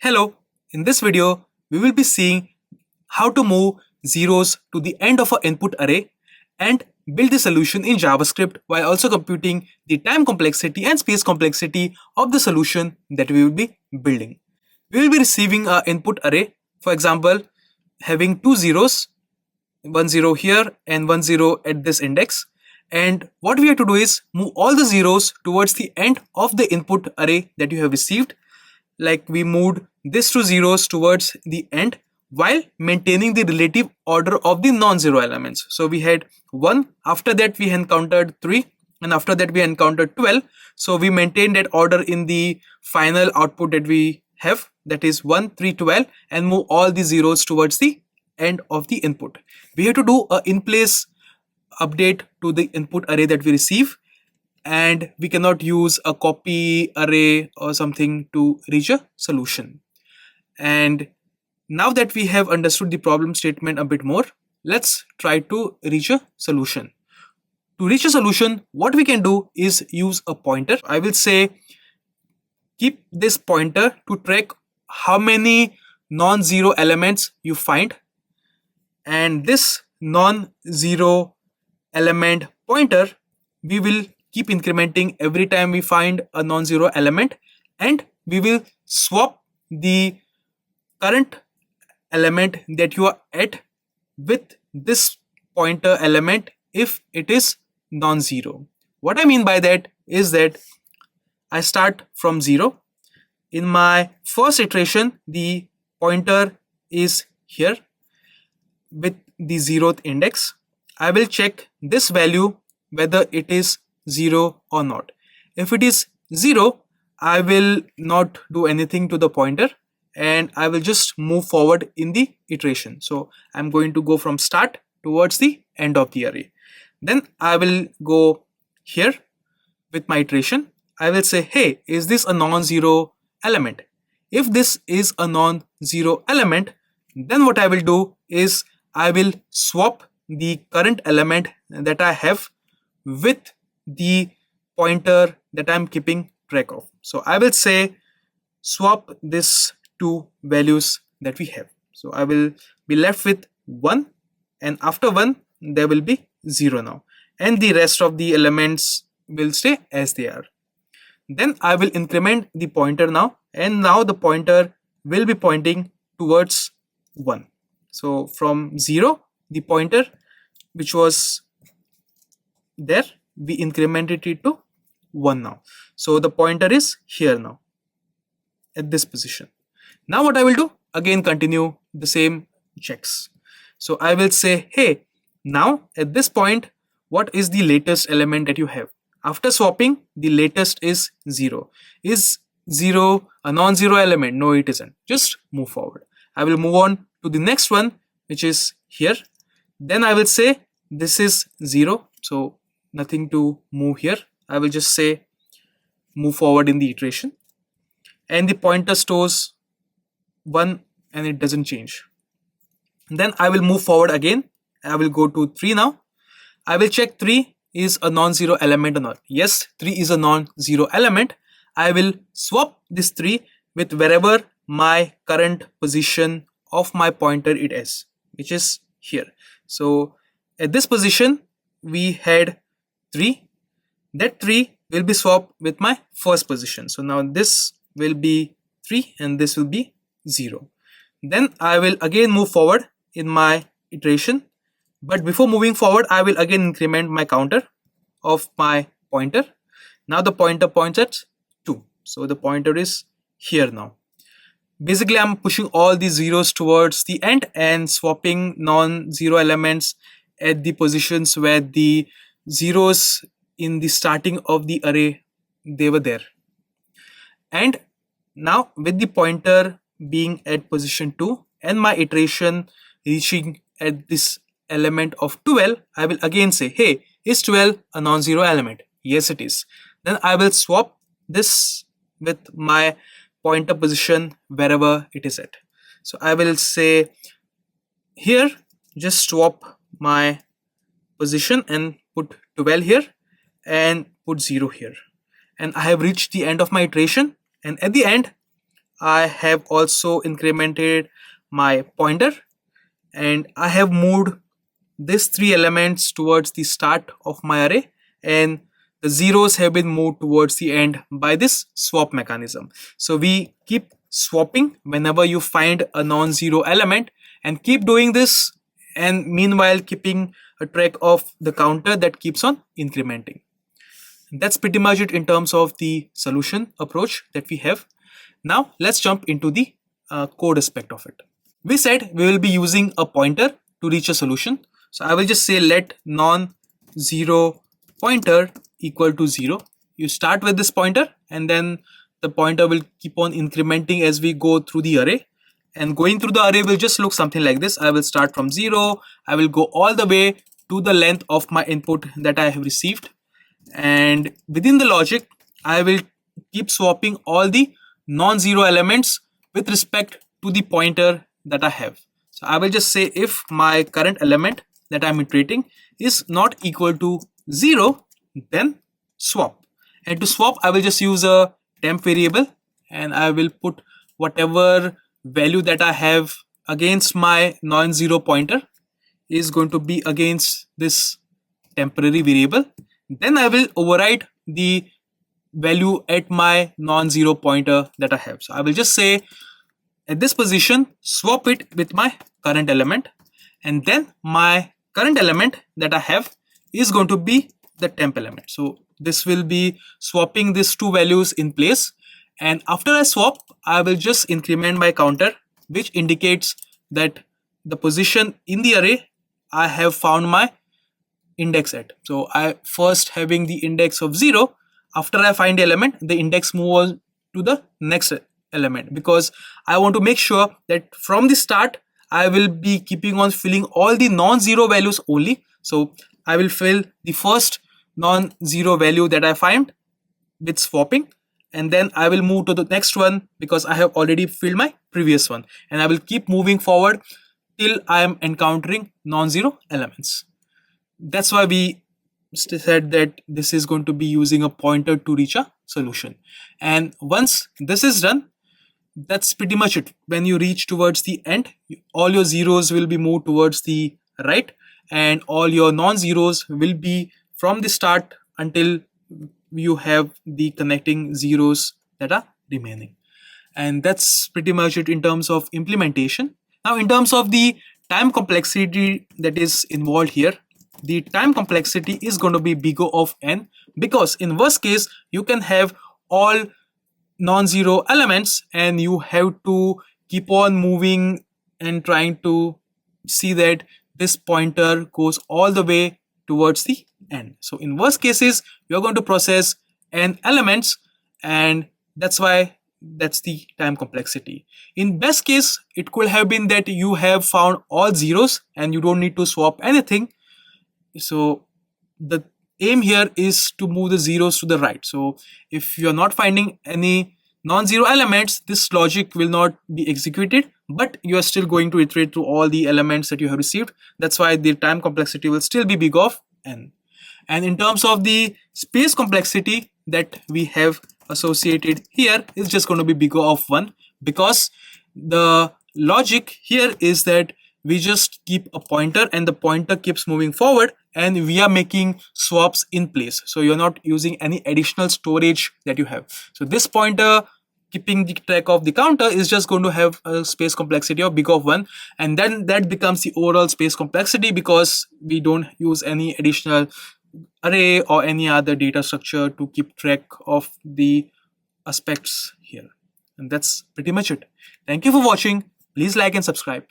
Hello, in this video, we will be seeing how to move zeros to the end of an input array and build the solution in JavaScript while also computing the time complexity and space complexity of the solution that we will be building. We will be receiving an input array, for example, having two zeros, one zero here and one zero at this index. And what we have to do is move all the zeros towards the end of the input array that you have received. Like we moved these two zeros towards the end while maintaining the relative order of the non-zero elements. So we had 1, after that we encountered 3, and after that we encountered 12. So we maintain that order in the final output that we have, that is 1, 3, 12, and move all the zeros towards the end of the input. We have to do a in-place update to the input array that we receive, and we cannot use a copy array or something to reach a solution. And now that we have understood the problem statement a bit more, let's try to reach a solution. To reach a solution, what we can do is use a pointer. I will say keep this pointer to track how many non-zero elements you find, and this non-zero element pointer we will keep incrementing every time we find a non-zero element, and we will swap the current element that you are at with this pointer element if it is non-zero. What I mean by that is that I start from 0. In my first iteration, the pointer is here with the 0th index. I will check this value whether it is 0 or not. If it is 0, I will not do anything to the pointer and I will just move forward in the iteration. So I'm going to go from start towards the end of the array. Then I will go here with my iteration. I will say, hey, is this a non-zero element? If this is a non-zero element, then what I will do is I will swap the current element that I have with the pointer that I'm keeping track of. So I will say swap this two values that we have. So I will be left with 1, and after 1 there will be 0 now, and the rest of the elements will stay as they are. Then I will increment the pointer now, and now the pointer will be pointing towards 1. So from 0, the pointer which was there, we incremented it to 1 now. So the pointer is here now at this position. Now what I will do, again continue the same checks. So I will say, hey, now at this point, what is the latest element that you have? After swapping, the latest is 0. Is 0 a non-zero element? No, it isn't. Just move forward. I will move on to the next one, which is here. Then I will say this is 0. So nothing to move here. I will just say move forward in the iteration, and the pointer stores 1 and it doesn't change. Then I will move forward again. I will go to 3 now. I will check 3 is a non-zero element or not. Yes, 3 is a non-zero element. I will swap this 3 with wherever my current position of my pointer it is, which is here. So at this position we had 3. That 3 will be swapped with my first position. So now this will be 3 and this will be 0. Then I will again move forward in my iteration, but before moving forward I will again increment my counter of my pointer. Now the pointer points at 2. So the pointer is here now. Basically I'm pushing all the zeros towards the end and swapping non-zero elements at the positions where the zeros in the starting of the array they were there. And now with the pointer being at position 2 and my iteration reaching at this element of 12, I will again say, hey, is 12 a non-zero element? Yes, it is. Then I will swap this with my pointer position wherever it is at. So I will say here, just swap my position and put 12 here and put 0 here, and I have reached the end of my iteration. And at the end I have also incremented my pointer, and I have moved these three elements towards the start of my array, and the zeros have been moved towards the end by this swap mechanism. So we keep swapping whenever you find a non-zero element, and keep doing this, and meanwhile keeping a track of the counter that keeps on incrementing. That's pretty much it in terms of the solution approach that we have. Now let's jump into the code aspect of it. We said we will be using a pointer to reach a solution. So I will just say let non-zero pointer equal to 0. You start with this pointer, and then the pointer will keep on incrementing as we go through the array. And going through the array will just look something like this. I will start from 0. I will go all the way to the length of my input that I have received. And within the logic, I will keep swapping all the non-zero elements with respect to the pointer that I have. So I will just say if my current element that I'm iterating is not equal to 0, then swap. And to swap, I will just use a temp variable, and I will put whatever value that I have against my non-zero pointer is going to be against this temporary variable. Then I will overwrite the value at my non-zero pointer that I have. So I will just say at this position, swap it with my current element, and then my current element that I have is going to be the temp element. So this will be swapping these two values in place, and after I swap, I will just increment my counter, which indicates that the position in the array I have found my index at. So I first having the index of 0. After I find the element, the index moves to the next element, because I want to make sure that from the start I will be keeping on filling all the non-zero values only. So I will fill the first non-zero value that I find with swapping, and then I will move to the next one because I have already filled my previous one, and I will keep moving forward till I am encountering non-zero elements. That's why we said that this is going to be using a pointer to reach a solution. And once this is done, that's pretty much it. When you reach towards the end, all your zeros will be moved towards the right, and all your non-zeros will be from the start until you have the connecting zeros that are remaining. And that's pretty much it in terms of implementation. Now, in terms of the time complexity that is involved here, the time complexity is going to be big O of n, because in worst case you can have all non-zero elements and you have to keep on moving and trying to see that this pointer goes all the way towards the end. So in worst cases you're going to process n elements, and that's why that's the time complexity. In best case, it could have been that you have found all zeros and you don't need to swap anything. So the aim here is to move the zeros to the right. So if you're not finding any non-zero elements, this logic will not be executed, but you are still going to iterate through all the elements that you have received. That's why the time complexity will still be big of n. And in terms of the space complexity that we have associated here is just going to be big O of 1, because the logic here is that we just keep a pointer and the pointer keeps moving forward, and we are making swaps in place. So you're not using any additional storage that you have. So this pointer keeping the track of the counter is just going to have a space complexity of big of 1, and then that becomes the overall space complexity, because we don't use any additional array or any other data structure to keep track of the aspects here. And that's pretty much it. Thank you for watching. Please like and subscribe.